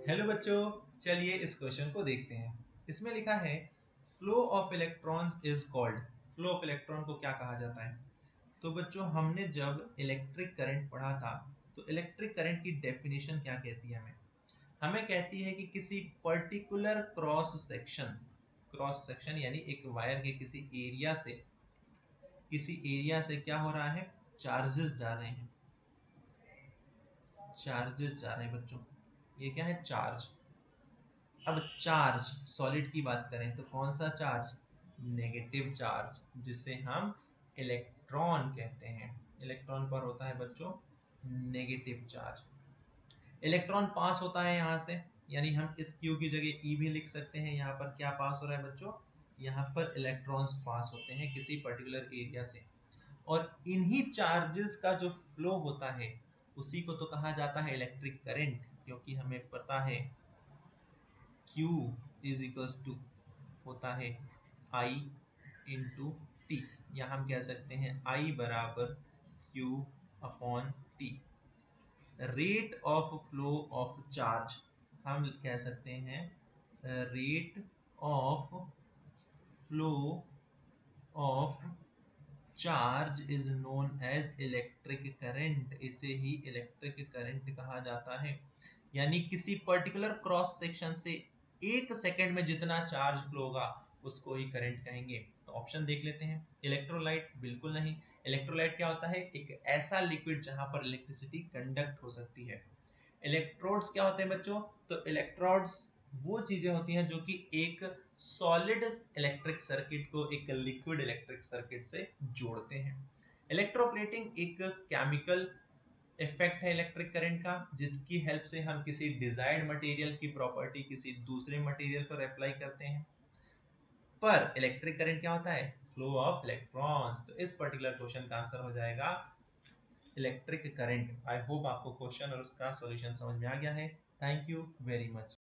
Hello बच्चों, चलिए इस क्वेश्चन को देखते हैं। इसमें लिखा है flow of electrons is called. Flow of electron को क्या कहा जाता है? तो बच्चों, हमने जब इलेक्ट्रिक करंट पढ़ा था तो इलेक्ट्रिक करंट की डेफिनेशन क्या कहती है? हमें हमें कहती है कि किसी पर्टिकुलर क्रॉस सेक्शन यानी एक वायर के किसी एरिया से क्या हो रहा है, चार्जेस जा रहे हैं। चार्जेस जा रहे हैं बच्चों, ये क्या है? चार्ज। अब चार्ज सॉलिड की बात करें तो कौन सा चार्ज? नेगेटिव चार्ज, जिसे हम इलेक्ट्रॉन कहते हैं। इलेक्ट्रॉन पर होता है बच्चों नेगेटिव चार्ज। इलेक्ट्रॉन पास होता है यहाँ से, यानी हम इस क्यू की जगह ई भी लिख सकते हैं। यहाँ पर क्या पास हो रहा है बच्चों? यहाँ पर इलेक्ट्रॉन्स पास होते हैं किसी पर्टिकुलर एरिया से, और इन्हीं चार्जेस का जो फ्लो होता है उसी को तो कहा जाता है इलेक्ट्रिक करंट, क्योंकि हमें पता है Q इज इक्वल्स टू होता है I इंटू टी, या हम कह सकते हैं I बराबर Q upon T. Rate of flow of charge हम कह सकते हैं rate of flow of charge is known as electric current. इसे ही इलेक्ट्रिक करंट कहा जाता है। यानी किसी पर्टिकुलर क्रॉस सेक्शन से एक सेकंड में जितना चार्ज फ्लो होगा उसको ही करंट कहेंगे। तो ऑप्शन देख लेते हैं। इलेक्ट्रोलाइट बिल्कुल नहीं। इलेक्ट्रोलाइट क्या होता है? एक ऐसा लिक्विड जहां पर इलेक्ट्रिसिटी कंडक्ट हो सकती है। इलेक्ट्रोड्स क्या होते हैं बच्चों? तो इलेक्ट्रोड्स वो चीजें होती हैं जो कि एक सॉलिड इलेक्ट्रिक सर्किट को एक लिक्विड इलेक्ट्रिक सर्किट से जोड़ते हैं। इलेक्ट्रोप्लेटिंग एक केमिकल इफेक्ट है इलेक्ट्रिक करंट का, जिसकी हेल्प से हम किसी डिजायर्ड मटेरियल की प्रॉपर्टी किसी दूसरे मटेरियल पर अप्लाई करते हैं। पर इलेक्ट्रिक करंट क्या होता है? Flow of electrons. तो इस पर्टिकुलर क्वेश्चन का आंसर हो जाएगा इलेक्ट्रिक करंट। आई होप आपको क्वेश्चन और उसका सॉल्यूशन समझ में आ गया है। Thank you very much.